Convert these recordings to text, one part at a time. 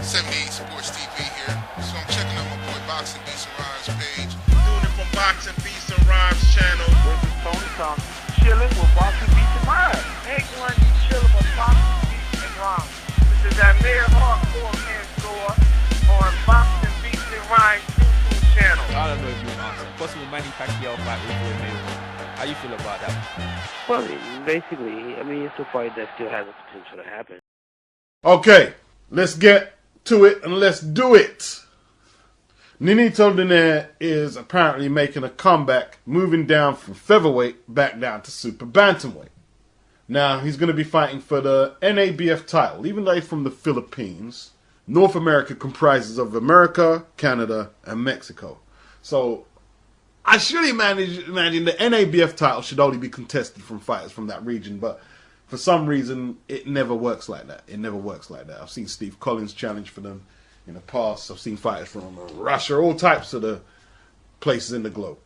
78 Sports TV here. So I'm checking out my boy Boxing Beats and Rhymes page. Doing it from Boxing Beats and Rhymes channel. This is Tony Thompson, chilling with Boxing Beats and Rhymes. Everyone be chilling with Boxing Beats and Rhymes. This is that Mayor Hardcore Man Store on Boxing Beats and Rhymes YouTube channel. I don't know if you want to answer. Possible Manny Pacquiao fight with Floyd Mayweather. How you feel about that? Well, basically, it's a fight that still has the potential to happen. Okay, let's get to it and let's do it. Nonito Donaire is apparently making a comeback, moving down from featherweight back down to super bantamweight. Now, he's going to be fighting for the NABF title, even though he's from the Philippines. North America comprises of America, Canada, and Mexico. So, I should imagine the NABF title should only be contested from fighters from that region, but for some reason, it never works like that. It never works like that. I've seen Steve Collins challenge for them in the past. I've seen fighters from Russia, all types of the places in the globe.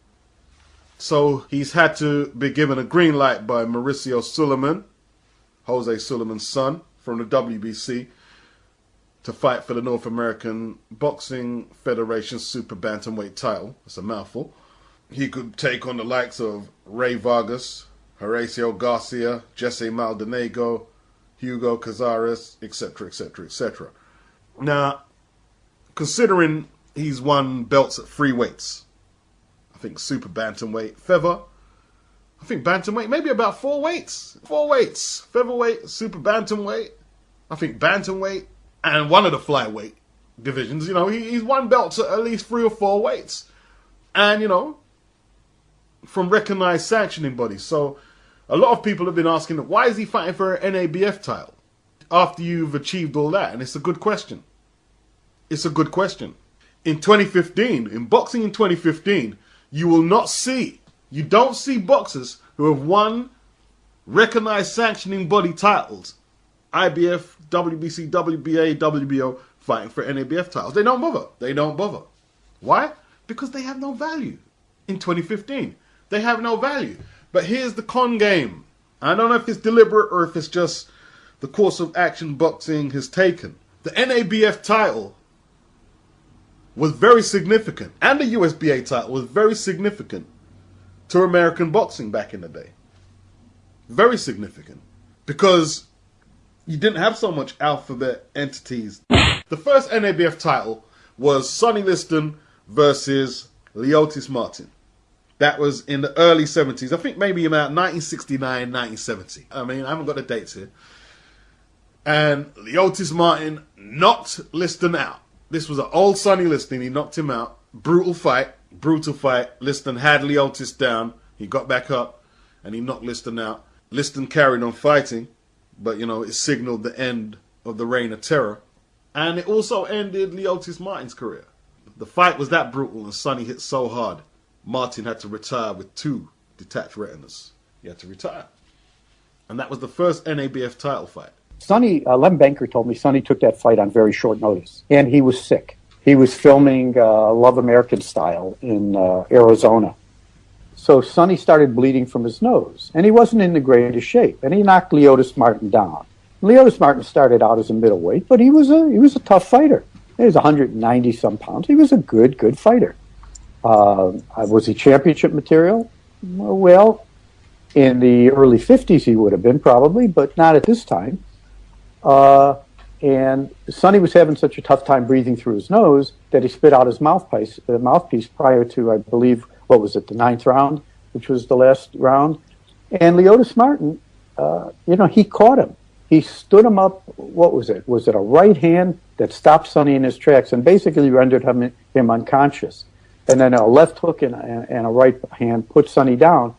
So he's had to be given a green light by Mauricio Suleiman, Jose Suleiman's son, from the WBC, to fight for the North American Boxing Federation Super Bantamweight title. That's a mouthful. He could take on the likes of Ray Vargas, Horacio Garcia, Jesse Maldonado, Hugo Cazares, etc., etc., etc. Now, considering he's won belts at 3 weights, I think super bantamweight, feather, I think bantamweight, maybe about 4 weights. 4 weights, featherweight, super bantamweight, I think bantamweight, and one of the flyweight divisions. You know, he's won belts at least 3 or 4 weights. And, you know, from recognized sanctioning bodies. So a lot of people have been asking, why is he fighting for an NABF title after you've achieved all that? And it's a good question. It's a good question. In 2015, in boxing in 2015, you don't see boxers who have won recognized sanctioning body titles, IBF, WBC, WBA, WBO, fighting for NABF titles. They don't bother. Why? Because they have no value. In 2015, they have no value. But here's the con game. I don't know if it's deliberate or if it's just the course of action boxing has taken. The NABF title was very significant, and the USBA title was very significant to American boxing back in the day. Very significant. Because you didn't have so much alphabet entities. The first NABF title was Sonny Liston versus Leotis Martin. That was in the early 70s. I think maybe about 1969, 1970. I mean, I haven't got the dates here. And Leotis Martin knocked Liston out. This was an old Sonny Liston. He knocked him out. Brutal fight. Liston had Leotis down. He got back up and he knocked Liston out. Liston carried on fighting, but, you know, it signaled the end of the reign of terror. And it also ended Leotis Martin's career. The fight was that brutal and Sonny hit so hard, Martin had to retire with 2 detached retinas. He had to retire. And that was the first NABF title fight. Sonny, Lem Banker told me Sonny took that fight on very short notice. And he was sick. He was filming Love American Style in Arizona. So Sonny started bleeding from his nose. And he wasn't in the greatest shape. And he knocked Leotis Martin down. Leotis Martin started out as a middleweight, but he was a tough fighter. He was 190-some pounds. He was a good fighter. Was he championship material? Well, in the early 50s he would have been probably, but not at this time. And Sonny was having such a tough time breathing through his nose that he spit out his mouthpiece prior to, I believe, the 9th round, which was the last round. And Leotis Martin, he caught him. He stood him up. What was it? Was it a right hand that stopped Sonny in his tracks and basically rendered him unconscious? And then a left hook and a right hand put Sonny down.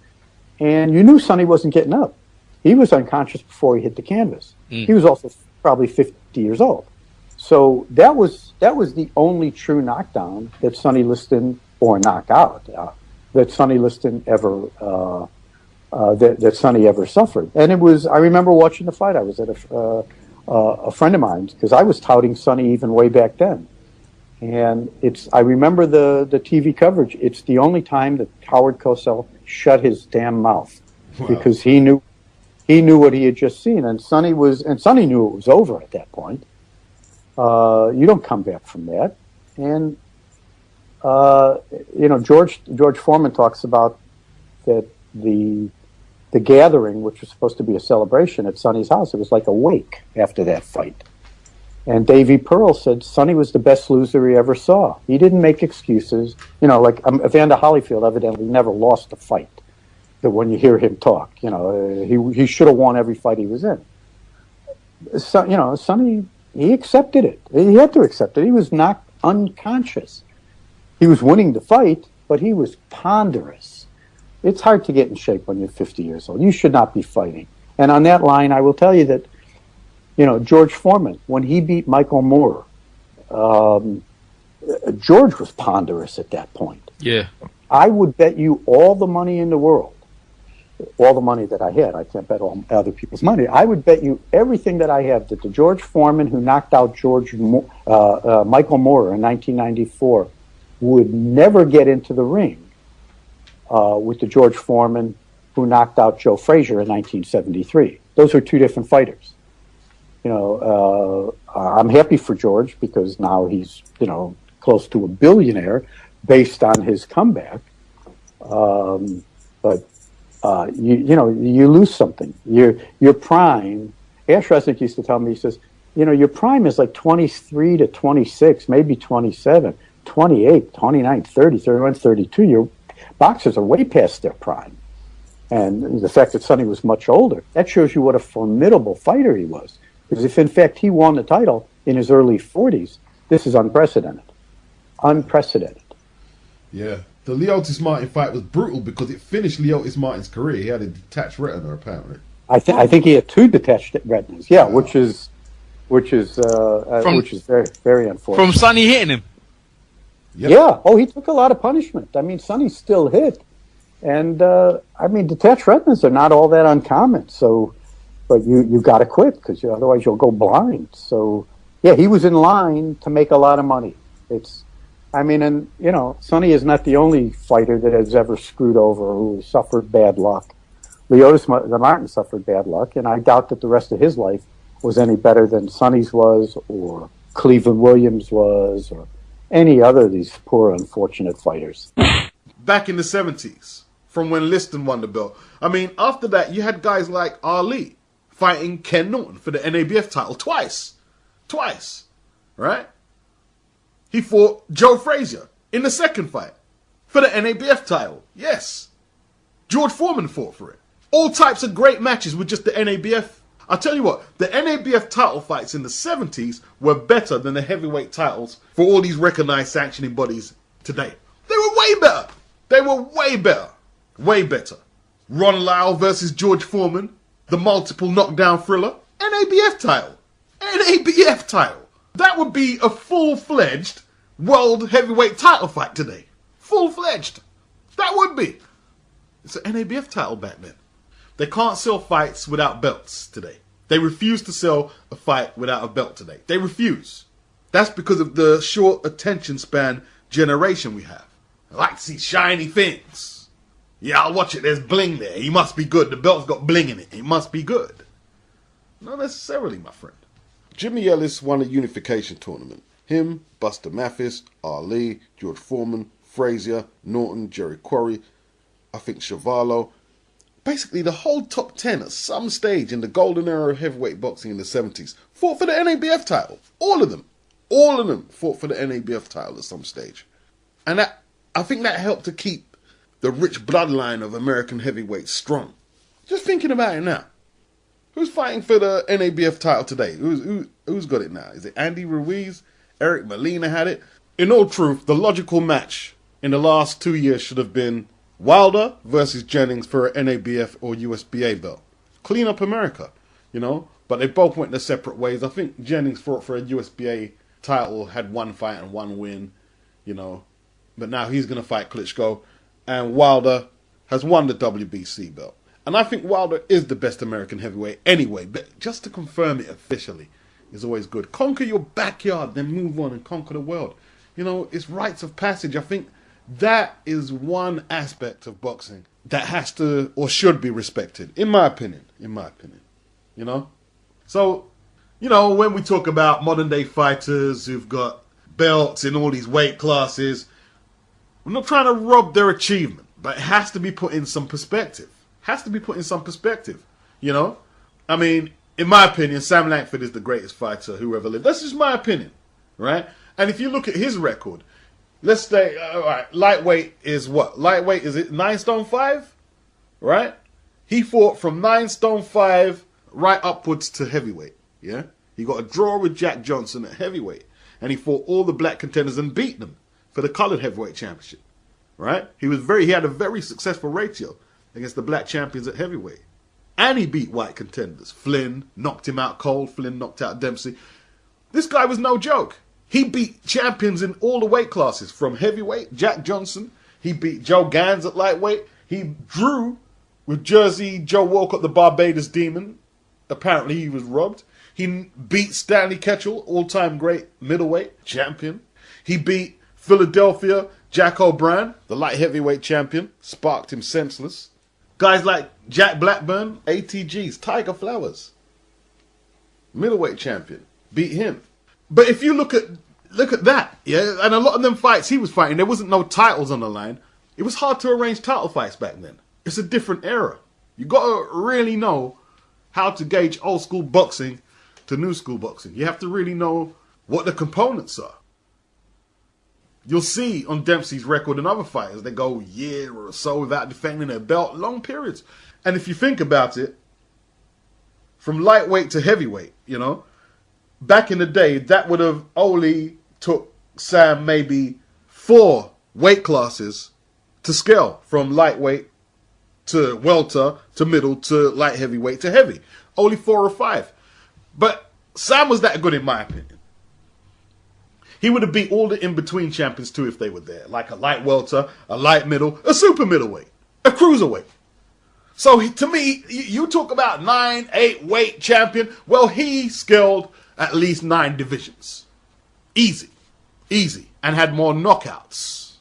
And you knew Sonny wasn't getting up. He was unconscious before he hit the canvas. He was also probably 50 years old. So that was the only true knockdown that Sonny Liston, or knockout, that Sonny Liston ever that Sonny ever suffered. And it was, I remember watching the fight. I was at a friend of mine's because I was touting Sonny even way back then. And I remember the TV coverage. It's the only time that Howard Cosell shut his damn mouth. Wow. Because he knew what he had just seen. And Sonny knew it was over at that point. You don't come back from that. And George Foreman talks about that the gathering, which was supposed to be a celebration at Sonny's house, it was like a wake after that fight. And Davy Pearl said Sonny was the best loser he ever saw. He didn't make excuses. Like Evander Holyfield evidently never lost a fight. That when you hear him talk, he should have won every fight he was in. So, Sonny, he accepted it. He had to accept it. He was knocked unconscious. He was winning the fight, but he was ponderous. It's hard to get in shape when you're 50 years old. You should not be fighting. And on that line, I will tell you that, George Foreman, when he beat Michael Moore, George was ponderous at that point. Yeah. I would bet you all the money in the world, all the money that I had. I can't bet all other people's money. I would bet you everything that I have that the George Foreman who knocked out Michael Moore in 1994 would never get into the ring with the George Foreman who knocked out Joe Frazier in 1973. Those are two different fighters. I'm happy for George because now he's, close to a billionaire based on his comeback. But you lose something. Your prime. Ash Resnick used to tell me, he says, your prime is like 23 to 26, maybe 27, 28, 29, 30, 31, 32. Your boxers are way past their prime. And the fact that Sonny was much older, that shows you what a formidable fighter he was. Because if, in fact, he won the title in his early 40s, this is unprecedented. Unprecedented. Yeah. The Leotis Martin fight was brutal because it finished Leotis Martin's career. He had a detached retina, apparently. I think he had 2 detached retinas. Yeah, which is very, very unfortunate. From Sonny hitting him. Yep. Yeah. Oh, he took a lot of punishment. I mean, Sonny still hit, and detached retinas are not all that uncommon. So, but you got to quit because otherwise you'll go blind. So, yeah, he was in line to make a lot of money. Sonny is not the only fighter that has ever screwed over who suffered bad luck. Leotis Martin suffered bad luck, and I doubt that the rest of his life was any better than Sonny's was, or Cleveland Williams was, or any other of these poor, unfortunate fighters. Back in the 70s, from when Liston won the belt. I mean, after that, you had guys like Ali fighting Ken Norton for the NABF title twice. Twice. Right? He fought Joe Frazier in the second fight for the NABF title. Yes. George Foreman fought for it. All types of great matches with just the NABF. I'll tell you what, the NABF title fights in the 70s were better than the heavyweight titles for all these recognized sanctioning bodies today. They were way better. They were way better. Way better. Ron Lyle versus George Foreman, the multiple knockdown thriller, NABF title. NABF title. That would be a full-fledged world heavyweight title fight today. Full-fledged. That would be. It's an NABF title back then. They can't sell fights without belts today. They refuse to sell a fight without a belt today. They refuse. That's because of the short attention span generation we have. I like to see shiny things. Yeah, I'll watch it. There's bling there. He must be good. The belt's got bling in it. It must be good. Not necessarily, my friend. Jimmy Ellis won a unification tournament. Him, Buster Mathis, Ali, George Foreman, Frazier, Norton, Jerry Quarry, I think Chuvalo. Basically, the whole top 10 at some stage in the golden era of heavyweight boxing in the 70s fought for the NABF title. All of them. All of them fought for the NABF title at some stage. And I think that helped to keep the rich bloodline of American heavyweights strong. Just thinking about it now. Who's fighting for the NABF title today? Who's got it now? Is it Andy Ruiz? Eric Molina had it? In all truth, the logical match in the last 2 years should have been Wilder versus Jennings for an NABF or USBA belt. Clean up America, But they both went their separate ways. I think Jennings fought for a USBA title, had 1 fight and 1 win, But now he's going to fight Klitschko. And Wilder has won the WBC belt. And I think Wilder is the best American heavyweight anyway. But just to confirm it officially is always good. Conquer your backyard, then move on and conquer the world. It's rites of passage. I think that is one aspect of boxing that has to or should be respected, in my opinion. So, You know, when we talk about modern day fighters who've got belts in all these weight classes, we're not trying to rob their achievement, but it has to be put in some perspective. Has to be put in some perspective, you know? I mean, in my opinion, Sam Langford is the greatest fighter who ever lived. That's just my opinion, right? And if you look at his record, let's say, all right, lightweight is what? Lightweight, is it 9 stone 5? Right? He fought from 9 stone 5 right upwards to heavyweight, yeah? He got a draw with Jack Johnson at heavyweight, and he fought all the black contenders and beat them for the colored heavyweight championship, right? He had a very successful ratio against the black champions at heavyweight. And he beat white contenders. Flynn knocked him out cold. Flynn knocked out Dempsey. This guy was no joke. He beat champions in all the weight classes from heavyweight, Jack Johnson. He beat Joe Gans at lightweight. He drew with Jersey Joe Walcott, the Barbados Demon. Apparently he was robbed. He beat Stanley Ketchel, all-time great middleweight champion. He beat Philadelphia Jack O'Brien, the light heavyweight champion. Sparked him senseless. Guys like Jack Blackburn, ATGs, Tiger Flowers, middleweight champion, beat him. But if you look at that, yeah, and a lot of them fights he was fighting, there wasn't no titles on the line. It was hard to arrange title fights back then. It's a different era. You got to really know how to gauge old school boxing to new school boxing. You have to really know what the components are. You'll see on Dempsey's record and other fighters, they go a year or so without defending their belt, long periods. And if you think about it, from lightweight to heavyweight, you know, back in the day, that would have only took Sam maybe 4 weight classes to scale from lightweight to welter to middle to light heavyweight to heavy. Only 4 or 5. But Sam was that good in my opinion. He would have beat all the in-between champions too if they were there. Like a light welter, a light middle, a super middleweight, a cruiserweight. So to me, you talk about 9, 8 weight champion. Well, he scaled at least 9 divisions. Easy. Easy. And had more knockouts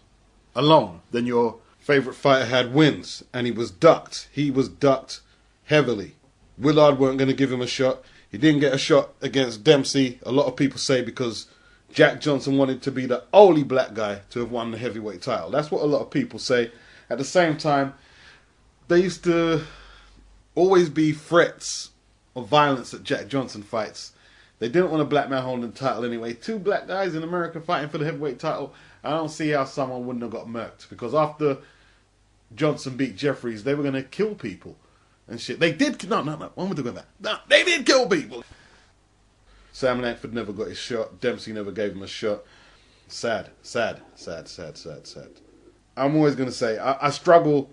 alone than your favorite fighter had wins. And he was ducked. He was ducked heavily. Willard weren't going to give him a shot. He didn't get a shot against Dempsey. A lot of people say because Jack Johnson wanted to be the only black guy to have won the heavyweight title. That's what a lot of people say. At the same time, there used to always be threats of violence at Jack Johnson fights. They didn't want a black man holding the title anyway. 2 black guys in America fighting for the heavyweight title. I don't see how someone wouldn't have got murked. Because after Johnson beat Jeffries, they were going to kill people and shit. They did. No. What am I talking about? No, they did kill people. Sam Langford never got his shot. Dempsey never gave him a shot. Sad. I'm always going to say, I struggle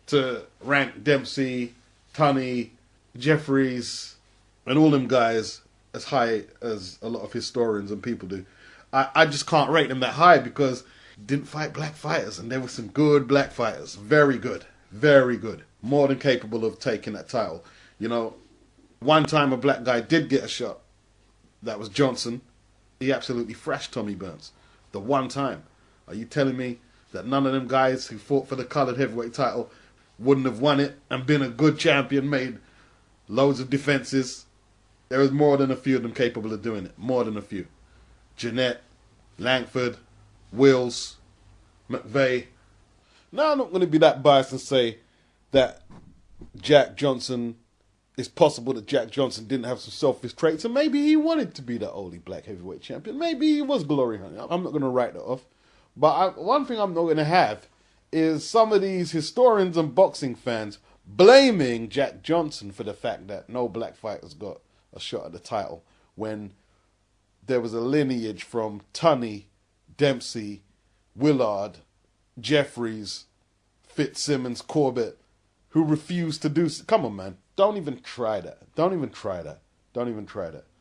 to rank Dempsey, Tunney, Jeffries, and all them guys as high as a lot of historians and people do. I just can't rate them that high because didn't fight black fighters, and there were some good black fighters. Very good. Very good. More than capable of taking that title. You know, one time a black guy did get a shot. That was Johnson. He absolutely thrashed Tommy Burns. The one time. Are you telling me that none of them guys who fought for the colored heavyweight title wouldn't have won it and been a good champion, made loads of defenses? There was more than a few of them capable of doing it. More than a few. Jeanette, Langford, Wills, McVeigh. Now I'm not going to be that biased and say that Jack Johnson, it's possible that Jack Johnson didn't have some selfish traits, and maybe he wanted to be the only black heavyweight champion. Maybe he was glory hunting. I'm not going to write that off. But one thing I'm not going to have is some of these historians and boxing fans blaming Jack Johnson for the fact that no black fighters got a shot at the title when there was a lineage from Tunney, Dempsey, Willard, Jeffries, Fitzsimmons, Corbett, who refused to do... Come on, man. Don't even try that. Don't even try that.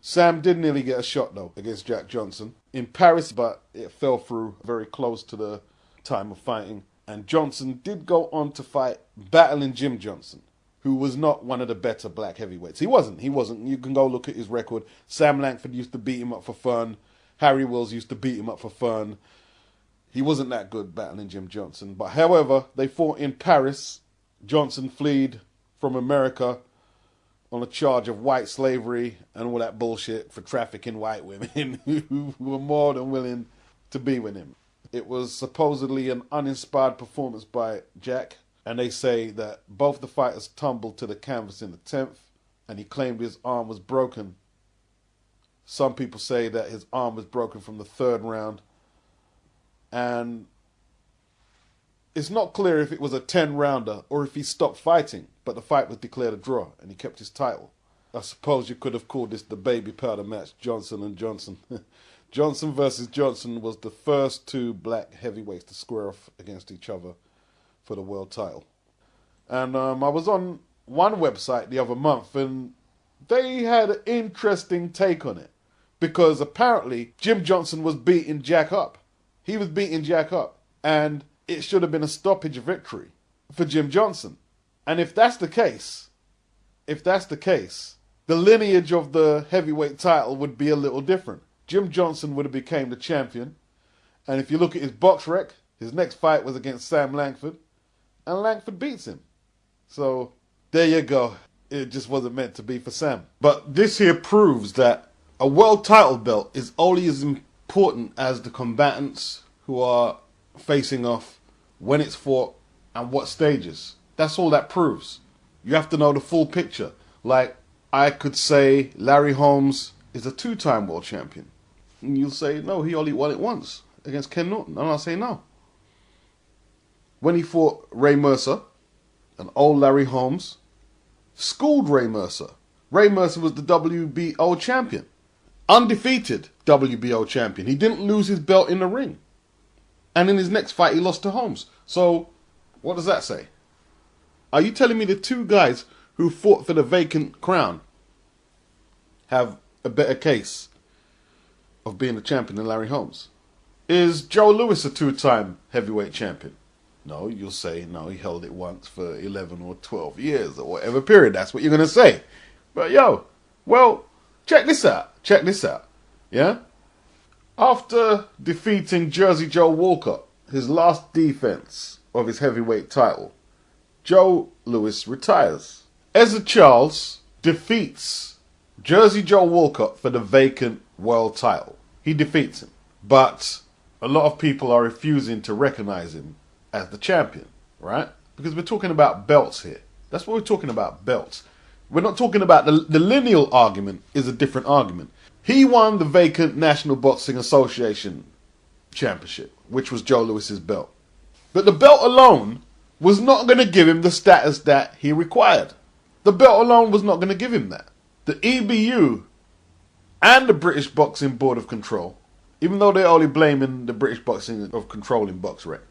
Sam did nearly get a shot, though, against Jack Johnson in Paris, but it fell through very close to the time of fighting. And Johnson did go on to fight battling Jim Johnson, who was not one of the better black heavyweights. He wasn't. You can go look at his record. Sam Langford used to beat him up for fun. Harry Wills used to beat him up for fun. He wasn't that good battling Jim Johnson. But however, they fought in Paris. Johnson fled from America on a charge of white slavery and all that bullshit for trafficking white women who were more than willing to be with him. It was supposedly an uninspired performance by Jack, and they say that both the fighters tumbled to the canvas in the 10th, and he claimed his arm was broken. Some people say that his arm was broken from the 3rd round, and it's not clear if it was a 10-rounder or if he stopped fighting, but the fight was declared a draw, and he kept his title. I suppose you could have called this the baby powder match, Johnson and Johnson. Johnson versus Johnson was the first 2 black heavyweights to square off against each other for the world title. And I was on one website the other month, and they had an interesting take on it, because apparently Jim Johnson was beating Jack up. He was beating Jack up, and it should have been a stoppage victory for Jim Johnson. And if that's the case, the lineage of the heavyweight title would be a little different. Jim Johnson would have became the champion, and if you look at his box rec, his next fight was against Sam Langford, and Langford beats him. So there you go. It just wasn't meant to be for Sam. But this here proves that a world title belt is only as important as the combatants who are facing off, when it's fought, and what stages. That's all that proves. You have to know the full picture. Like, I could say Larry Holmes is a 2-time world champion. And you'll say, no, he only won it once against Ken Norton. And I'll say no. When he fought Ray Mercer, and old Larry Holmes schooled Ray Mercer. Ray Mercer was the WBO champion. Undefeated WBO champion. He didn't lose his belt in the ring. And in his next fight, he lost to Holmes. So, what does that say? Are you telling me the 2 guys who fought for the vacant crown have a better case of being a champion than Larry Holmes? Is Joe Louis a 2-time heavyweight champion? No, you'll say, no, he held it once for 11 or 12 years or whatever period. That's what you're going to say. But well, check this out. Yeah? After defeating Jersey Joe Walcott, his last defense of his heavyweight title, Joe Louis retires. Ezra Charles defeats Jersey Joe Walcott for the vacant world title. He defeats him. But a lot of people are refusing to recognize him as the champion, right? Because we're talking about belts here. That's what we're talking about, belts. We're not talking about the lineal argument is a different argument. He won the vacant National Boxing Association championship, which was Joe Louis's belt. But the belt alone was not going to give him the status that he required. The belt alone was not going to give him that. The EBU and the British Boxing Board of Control, even though they're only blaming the British Boxing of Control in BoxRec,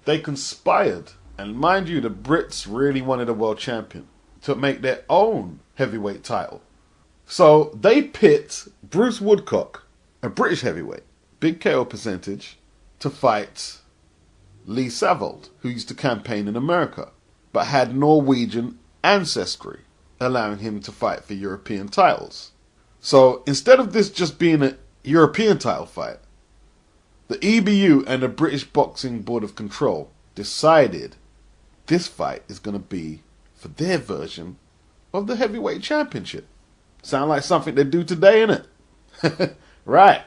they conspired. And mind you, the Brits really wanted a world champion to make their own heavyweight title. So they pit Bruce Woodcock, a British heavyweight, big KO percentage, to fight Lee Savold, who used to campaign in America, but had Norwegian ancestry, allowing him to fight for European titles. So instead of this just being a European title fight, the EBU and the British Boxing Board of Control decided this fight is going to be for their version of the heavyweight championship. Sound like something they do today, innit? Right.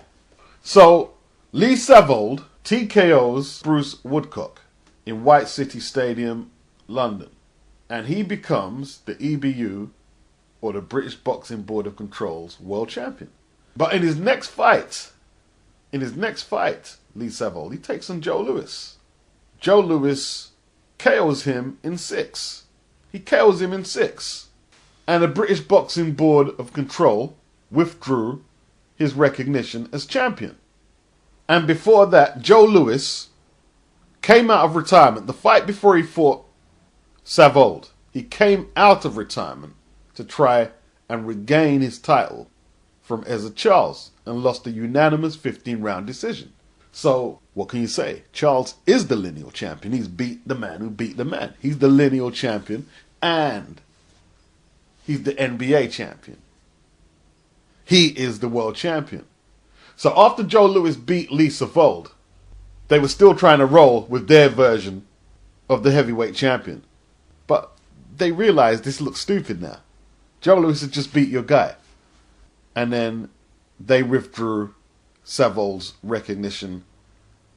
So Lee Savold TKOs Bruce Woodcock in White City Stadium, London. And he becomes the EBU, or the British Boxing Board of Control's world champion. But in his next fight, Lee Savold, he takes on Joe Louis. Joe Louis KOs him in 6. He KOs him in 6. And the British Boxing Board of Control withdrew his recognition as champion. And before that, Joe Louis came out of retirement. The fight before he fought Savold, he came out of retirement to try and regain his title from Ezra Charles and lost a unanimous 15-round decision. So, what can you say? Charles is the lineal champion. He's beat the man who beat the man. He's the lineal champion and he's the NBA champion. He is the world champion. So after Joe Louis beat Lee Savold, they were still trying to roll with their version of the heavyweight champion. But they realized this looks stupid now. Joe Louis had just beat your guy. And then they withdrew Savol's recognition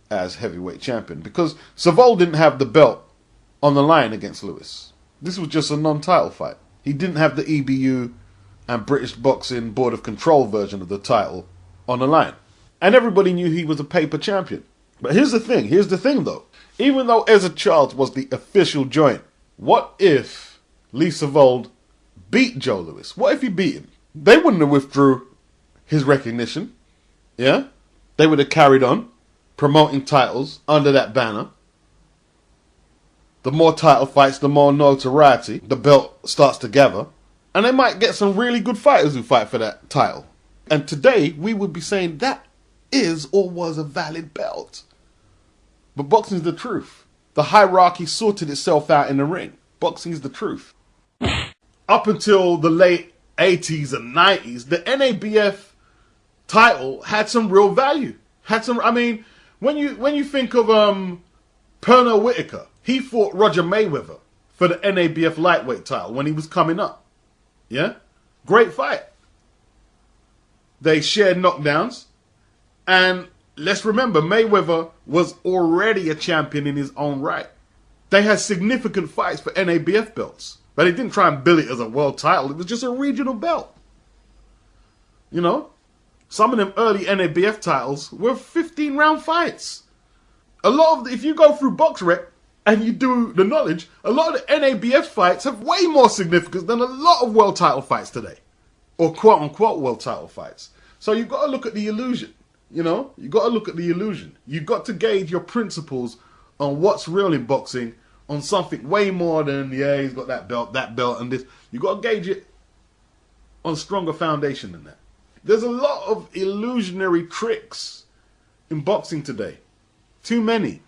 as heavyweight champion because Savol didn't have the belt on the line against Lewis. This was just a non-title fight. He didn't have the EBU and British Boxing Board of Control version of the title on the line. And everybody knew he was a paper champion. But here's the thing though. Even though Ezra Charles was the official joint, what if Lee Savold beat Joe Louis? What if he beat him? They wouldn't have withdrew his recognition. Yeah? They would have carried on promoting titles under that banner. The more title fights, the more notoriety the belt starts to gather. And they might get some really good fighters who fight for that title. And today, we would be saying that is or was a valid belt. But boxing is the truth. The hierarchy sorted itself out in the ring. Boxing is the truth. Up until the late 80s and 90s, the NABF title had some real value. When you think of Pernell Whitaker, he fought Roger Mayweather for the NABF lightweight title when he was coming up. Yeah? Great fight. They shared knockdowns. And let's remember, Mayweather was already a champion in his own right. They had significant fights for NABF belts. But they didn't try and bill it as a world title. It was just a regional belt. You know? Some of them early NABF titles were 15-round fights. If you go through BoxRec and you do the knowledge, a lot of the NABF fights have way more significance than a lot of world title fights today. Or quote-unquote world title fights. So you've got to look at the illusion. You know? You've got to look at the illusion. You've got to gauge your principles on what's real in boxing on something way more than, yeah, he's got that belt, and this. You've got to gauge it on a stronger foundation than that. There's a lot of illusionary tricks in boxing today. Too many.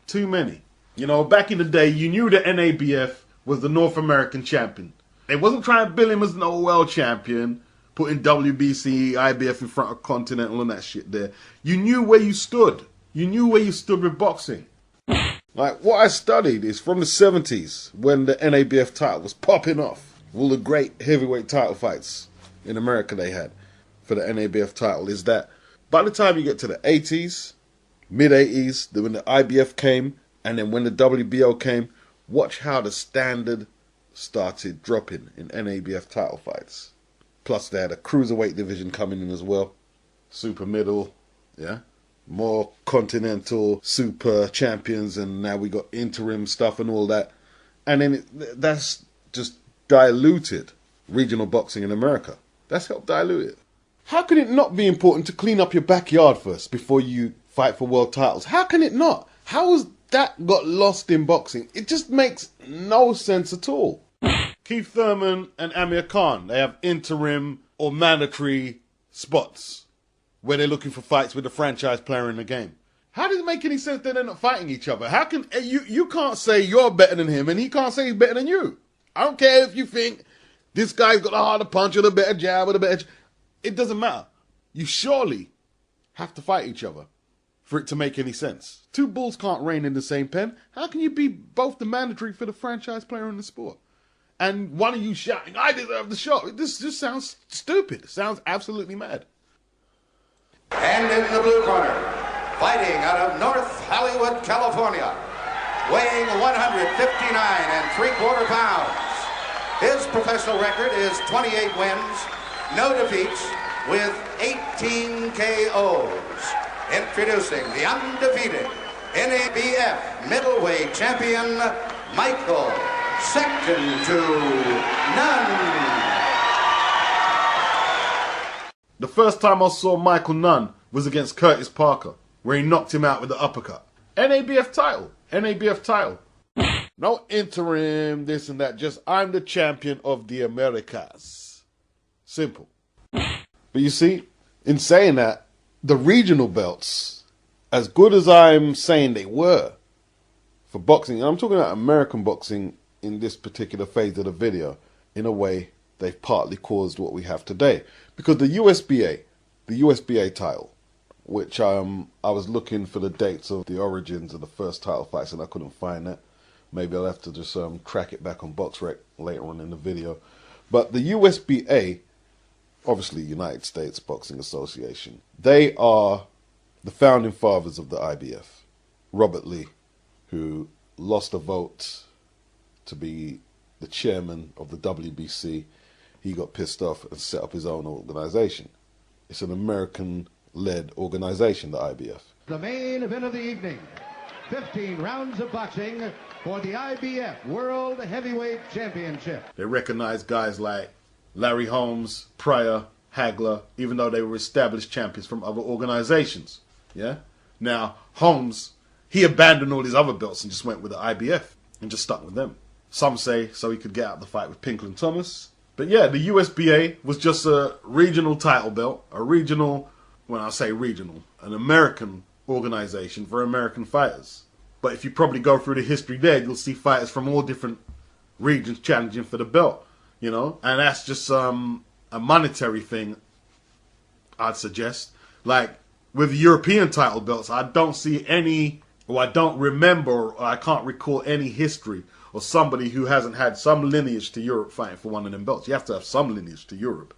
Too many. You know, back in the day, you knew that NABF was the North American champion. They wasn't trying to bill him as no world champion, putting WBC, IBF in front of Continental and that shit there. You knew where you stood. You knew where you stood with boxing. Like, what I studied is from the 70s, when the NABF title was popping off. All the great heavyweight title fights in America they had for the NABF title, is that by the time you get to the 80s, mid-80s, when the IBF came, and then when the WBO came, watch how the standard started dropping in NABF title fights. Plus they had a cruiserweight division coming in as well. Super middle, yeah. More continental super champions, and now we got interim stuff and all that. And then that's just diluted regional boxing in America. That's helped dilute it. How can it not be important to clean up your backyard first before you fight for world titles? How can it not? How has that got lost in boxing? It just makes no sense at all. Keith Thurman and Amir Khan, they have interim or mandatory spots where they're looking for fights with a franchise player in the game. How does it make any sense that they're not fighting each other? How can you can't say you're better than him and he can't say he's better than you. I don't care if you think this guy's got a harder punch or the better jab or the better... It doesn't matter. You surely have to fight each other for it to make any sense. Two bulls can't reign in the same pen. How can you be both the mandatory for the franchise player in the sport? And one of you shouting, I deserve the shot. This just sounds stupid. It sounds absolutely mad. And in the blue corner, fighting out of North Hollywood, California, weighing 159 3/4 pounds. His professional record is 28 wins, no defeats, with 18 KOs. Introducing the undefeated NABF middleweight champion, Michael Second to None. The first time I saw Michael Nunn was against Curtis Parker, where he knocked him out with the uppercut. NABF title. NABF title. No interim, this and that. Just, I'm the champion of the Americas. Simple. But you see, in saying that, the regional belts, as good as I'm saying they were for boxing, and I'm talking about American boxing in this particular phase of the video, in a way, they've partly caused what we have today. Because the USBA title, which I was looking for the dates of the origins of the first title fights and I couldn't find that. Maybe I'll have to just track it back on BoxRec later on in the video. But the USBA, obviously United States Boxing Association, they are the founding fathers of the IBF. Robert Lee, who lost a vote to be the chairman of the WBC, he got pissed off and set up his own organization. It's an American-led organization, the IBF. The main event of the evening, 15 rounds of boxing for the IBF World Heavyweight Championship. They recognize guys like Larry Holmes, Pryor, Hagler, even though they were established champions from other organizations. Yeah. Now, Holmes, he abandoned all his other belts and just went with the IBF and just stuck with them. Some say so he could get out the fight with Pinklon Thomas. But yeah, the USBA was just a regional title belt, a regional, when I say regional, an American organization for American fighters. But if you probably go through the history there, you'll see fighters from all different regions challenging for the belt, you know? And that's just a monetary thing, I'd suggest. Like, with European title belts, I don't see any, or I don't remember, or I can't recall any history or somebody who hasn't had some lineage to Europe fighting for one of them belts. You have to have some lineage to Europe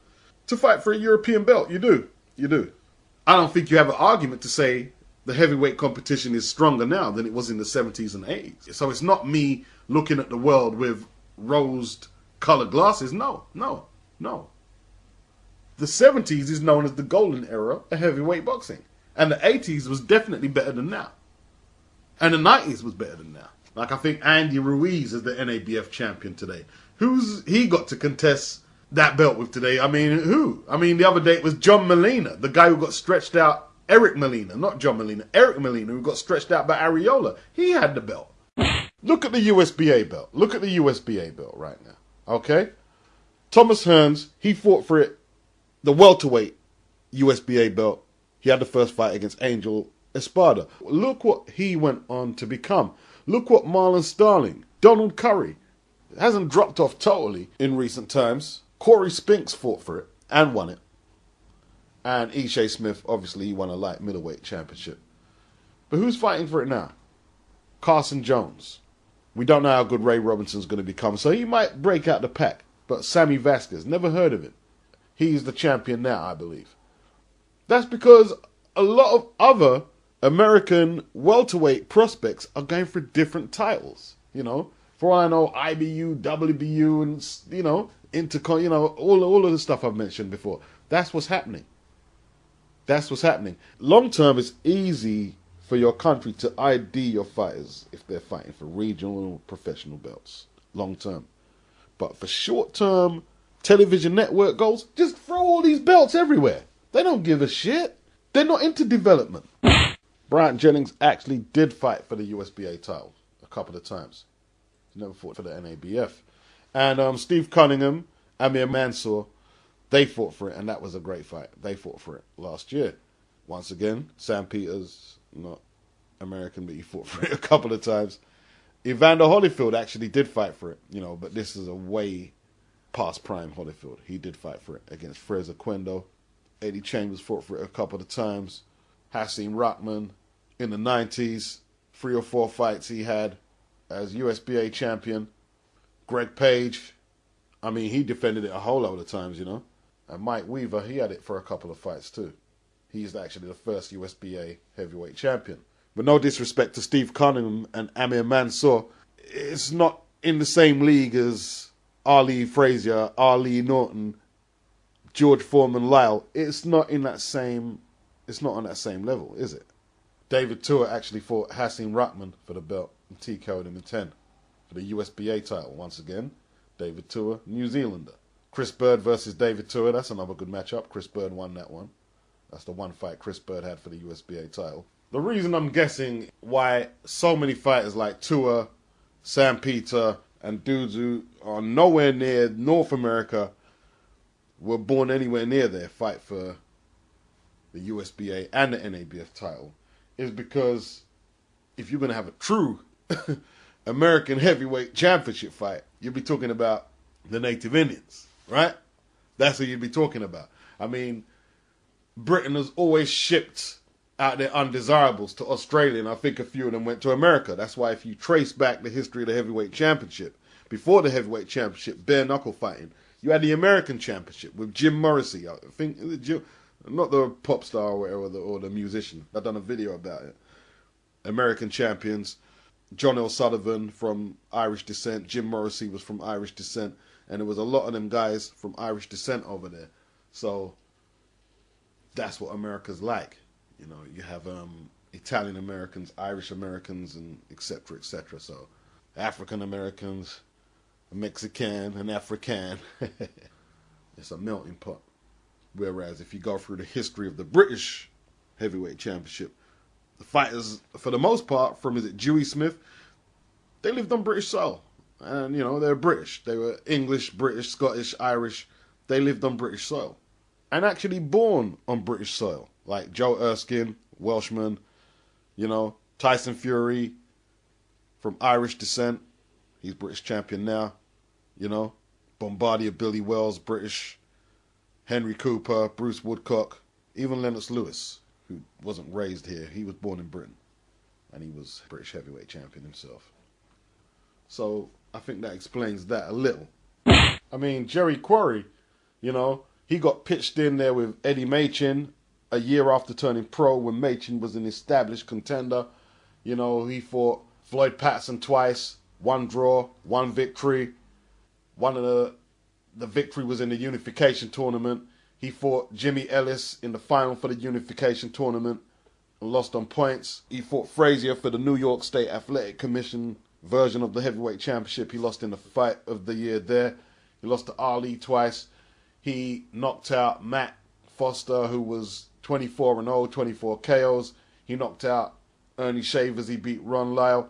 to fight for a European belt. You do. You do. I don't think you have an argument to say the heavyweight competition is stronger now than it was in the 70s and 80s. So it's not me looking at the world with rose-colored glasses. No, no, no. The 70s is known as the golden era of heavyweight boxing. And the 80s was definitely better than now. And the 90s was better than now. Like, I think Andy Ruiz is the NABF champion today. Who's he got to contest that belt with today? I mean, who? I mean, the other day it was John Molina, the guy who got stretched out. Eric Molina, not John Molina. Eric Molina, who got stretched out by Areola. He had the belt. Look at the USBA belt. Look at the USBA belt right now. Okay? Thomas Hearns, he fought for it. The welterweight USBA belt. He had the first fight against Angel Espada. Look what he went on to become. Look what Marlon Starling, Donald Curry, hasn't dropped off totally in recent times. Corey Spinks fought for it and won it. And Ishe Smith, obviously, he won a light middleweight championship. But who's fighting for it now? Carson Jones. We don't know how good Ray Robinson's going to become, so he might break out the pack. But Sammy Vasquez, never heard of him. He's the champion now, I believe. That's because a lot of other American welterweight prospects are going for different titles. You know, for all I know, IBU, WBU, and, you know, Intercon, you know, all of the stuff I've mentioned before. That's what's happening. That's what's happening. Long term, it's easy for your country to ID your fighters if they're fighting for regional professional belts. Long term. But for short term television network goals, just throw all these belts everywhere. They don't give a shit. They're not into development. Bryant Jennings actually did fight for the USBA title a couple of times. He never fought for the NABF. And Steve Cunningham, Amir Mansour, they fought for it, and that was a great fight. They fought for it last year. Once again, Sam Peters, not American, but he fought for it a couple of times. Evander Holyfield actually did fight for it, you know, but this is a way past prime Holyfield. He did fight for it against Fraser Quendo. Eddie Chambers fought for it a couple of times. Hasim Rahman in the 90s, 3 or 4 fights he had as USBA champion. Greg Page, I mean, he defended it a whole load of times, you know. And Mike Weaver, he had it for a couple of fights too. He's actually the first USBA heavyweight champion. But no disrespect to Steve Cunningham and Amir Mansour, it's not in the same league as Ali Frazier, Ali Norton, George Foreman, Lyle. It's not on that same level, is it? David Tua actually fought Hasim Rahman for the belt and TKO'd him in 10 for the USBA title. Once again, David Tua, New Zealander. Chris Bird versus David Tua, that's another good matchup. Chris Bird won that one. That's the one fight Chris Bird had for the USBA title. The reason I'm guessing why so many fighters like Tua, Sam Peter, and dudes who are nowhere near North America were born anywhere near there fight for the USBA and the NABF title is because if you're going to have a true American heavyweight championship fight, you'll be talking about the Native Indians, right? That's what you'd be talking about. I mean, Britain has always shipped out their undesirables to Australia, and I think a few of them went to America. That's why if you trace back the history of the heavyweight championship, before the heavyweight championship, bare knuckle fighting You had the American Championship with Jim Morrissey. I think, is it Jim? Not the pop star or whatever, or the musician. I've done a video about it. American champions. John L. Sullivan from Irish descent. Jim Morrissey was from Irish descent. And there was a lot of them guys from Irish descent over there. So that's what America's like. You know, you have Italian Americans, Irish Americans, and etc., etc. So African Americans, a Mexican, an African. It's a melting pot. Whereas if you go through the history of the British heavyweight championship, the fighters, for the most part, from Dewey Smith, they lived on British soil. And, you know, they're British. They were English, British, Scottish, Irish. They lived on British soil. And actually born on British soil. Like Joe Erskine, Welshman, you know, Tyson Fury from Irish descent. He's British champion now, you know. Bombardier Billy Wells, British. Henry Cooper, Bruce Woodcock, even Lennox Lewis, who wasn't raised here. He was born in Britain, and he was British heavyweight champion himself. So I think that explains that a little. I mean, Jerry Quarry, you know, he got pitched in there with Eddie Machin a year after turning pro when Machin was an established contender. You know, he fought Floyd Patterson twice, 1 draw, 1 victory. One of the victory was in the unification tournament. He fought Jimmy Ellis in the final for the unification tournament and lost on points. He fought Frazier for the New York State Athletic Commission version of the heavyweight championship. He lost in the fight of the year there. He lost to Ali twice. He knocked out Matt Foster, who was 24-0, 24 KOs. He knocked out Ernie Shavers. He beat Ron Lyle.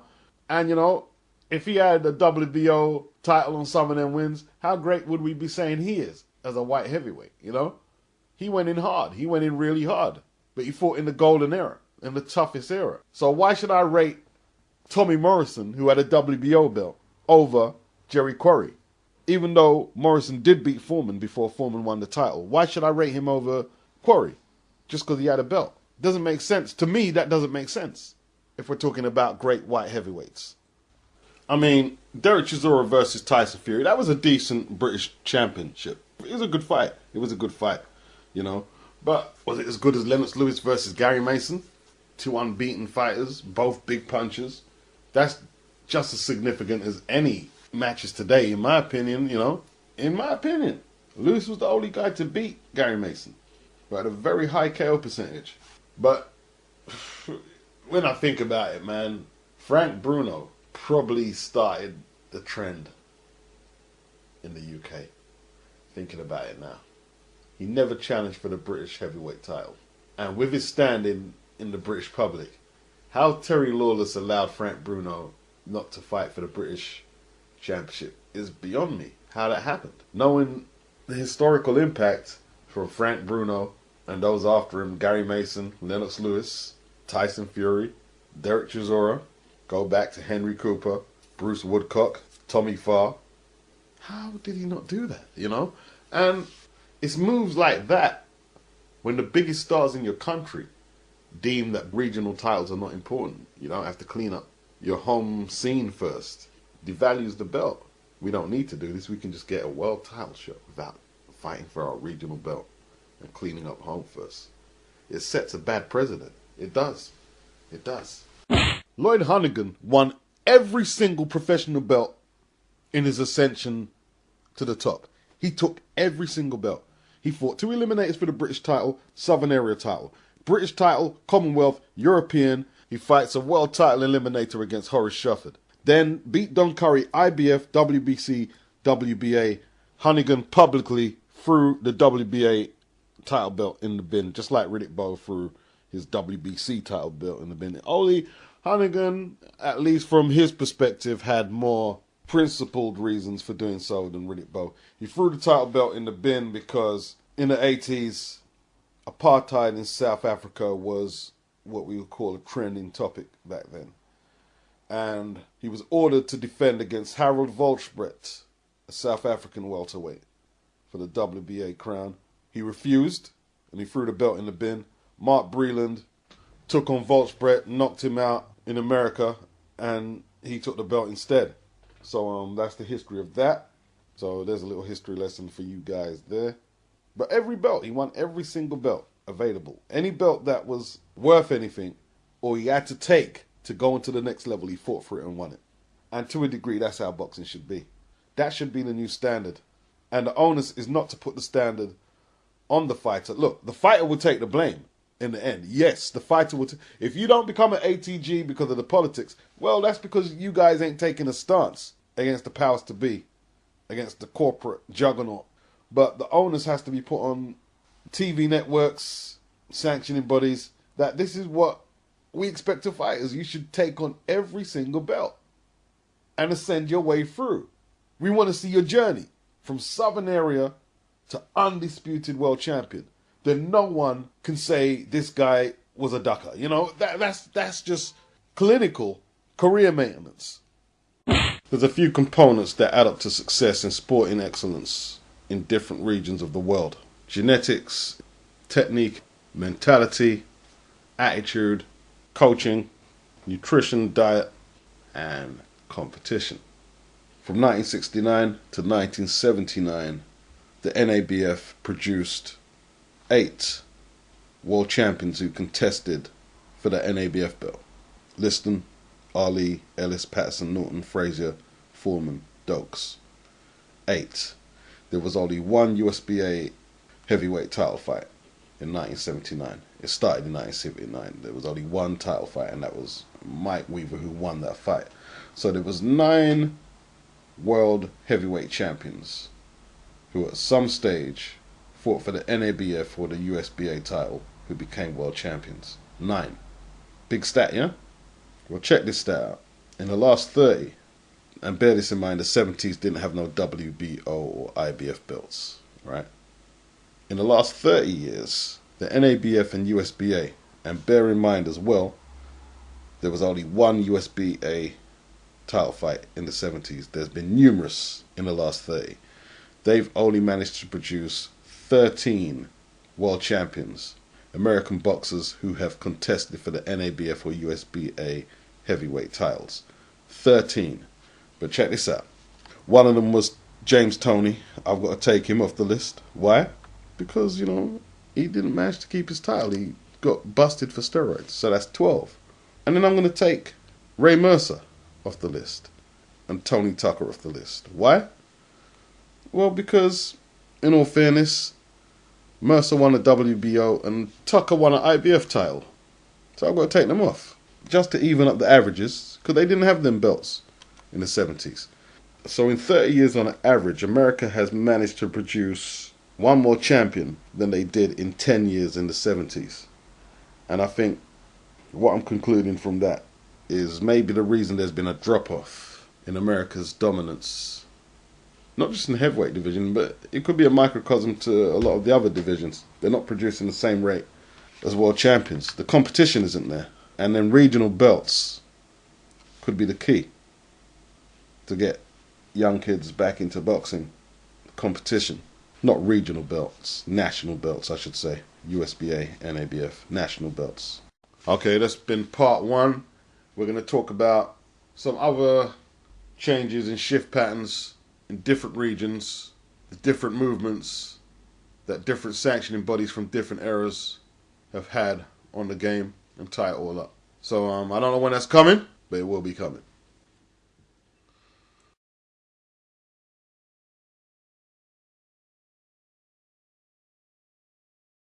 And, you know, if he had the WBO title on some of them wins, how great would we be saying he is as a white heavyweight, you know? He went in hard. He went in really hard. But he fought in the golden era, in the toughest era. So why should I rate Tommy Morrison, who had a WBO belt, over Jerry Quarry? Even though Morrison did beat Foreman before Foreman won the title, why should I rate him over Quarry? Just because he had a belt. Doesn't make sense. To me, that doesn't make sense if we're talking about great white heavyweights. I mean, Derek Chisora versus Tyson Fury, that was a decent British championship. It was a good fight. It was a good fight, you know. But was it as good as Lennox Lewis versus Gary Mason? 2 unbeaten fighters, both big punchers. That's just as significant as any matches today, in my opinion, you know. In my opinion. Lewis was the only guy to beat Gary Mason, but at a very high KO percentage. But when I think about it, man, Frank Bruno probably started the trend in the UK. Thinking about it now. He never challenged for the British heavyweight title. And with his standing in the British public, how Terry Lawless allowed Frank Bruno not to fight for the British championship is beyond me. How that happened. Knowing the historical impact from Frank Bruno and those after him, Gary Mason, Lennox Lewis, Tyson Fury, Derek Chisora, go back to Henry Cooper, Bruce Woodcock, Tommy Farr. How did he not do that, you know? And it's moves like that when the biggest stars in your country deem that regional titles are not important. You don't have to clean up your home scene first. Devalues the belt. We don't need to do this. We can just get a world title shot without fighting for our regional belt and cleaning up home first. It sets a bad precedent. It does. It does. Lloyd Honeyghan won every single professional belt in his ascension to the top. He took every single belt. He fought 2 eliminators for the British title, Southern Area title. British title, Commonwealth, European. He fights a world title eliminator against Horace Shufford. Then beat Don Curry, IBF, WBC, WBA. Honeyghan publicly threw the WBA title belt in the bin, just like Riddick Bowe threw his WBC title belt in the bin. Only Honeyghan, at least from his perspective, had more principled reasons for doing so than Riddick Bowe. He threw the title belt in the bin because in the 80s, apartheid in South Africa was what we would call a trending topic back then. And he was ordered to defend against Harold Volksbrett, a South African welterweight, for the WBA crown. He refused, and he threw the belt in the bin. Mark Breland took on Volksbrett, knocked him out in America, and he took the belt instead. So that's the history of that. So there's a little history lesson for you guys there. But every belt, he won every single belt available. Any belt that was worth anything or he had to take to go into the next level, he fought for it and won it. And to a degree, that's how boxing should be. That should be the new standard. And the onus is not to put the standard on the fighter. Look, the fighter will take the blame in the end. Yes, the fighter will. If you don't become an ATG because of the politics, well, that's because you guys ain't taking a stance against the powers to be, against the corporate juggernaut. But the onus has to be put on TV networks, sanctioning bodies, that this is what we expect of fighters. You should take on every single belt and ascend your way through. We want to see your journey from Southern area to undisputed world champion. Then no one can say this guy was a ducker. You know, that's just clinical career maintenance. There's a few components that add up to success in sporting excellence in different regions of the world. Genetics, technique, mentality, attitude, coaching, nutrition, diet, and competition. From 1969 to 1979, the NABF produced 8 world champions who contested for the NABF belt. Liston, Ali, Ellis, Patterson, Norton, Frazier, Foreman, Dokes. 8. There was only one USBA heavyweight title fight in 1979. It started in 1979. There was only one title fight, and that was Mike Weaver who won that fight. So there was 9 world heavyweight champions who at some stage fought for the NABF or the USBA title who became world champions. 9. Big stat, yeah? Well, check this stat out. In the last 30, and bear this in mind, the 70s didn't have no WBO or IBF belts, right? In the last 30 years, the NABF and USBA, and bear in mind as well, there was only one USBA title fight in the 70s. There's been numerous in the last 30. They've only managed to produce 13 world champions, American boxers who have contested for the NABF or USBA heavyweight titles. 13. But check this out. One of them was James Toney. I've got to take him off the list. Why? Because, you know, he didn't manage to keep his title. He got busted for steroids. So that's 12. And then I'm going to take Ray Mercer off the list and Tony Tucker off the list. Why? Well, because, in all fairness, Mercer won a WBO and Tucker won an IBF title. So I've got to take them off, just to even up the averages, because they didn't have them belts in the 70s. So in 30 years on average, America has managed to produce one more champion than they did in 10 years in the 70s. And I think what I'm concluding from that is maybe the reason there's been a drop-off in America's dominance, not just in the heavyweight division, but it could be a microcosm to a lot of the other divisions. They're not producing the same rate as world champions. The competition isn't there. And then regional belts could be the key to get young kids back into boxing competition. Not regional belts, national belts, I should say. USBA, NABF, national belts. Okay, that's been part 1. We're going to talk about some other changes in shift patterns in different regions, the different movements that different sanctioning bodies from different eras have had on the game, and tie it all up. So I don't know when that's coming, but it will be coming.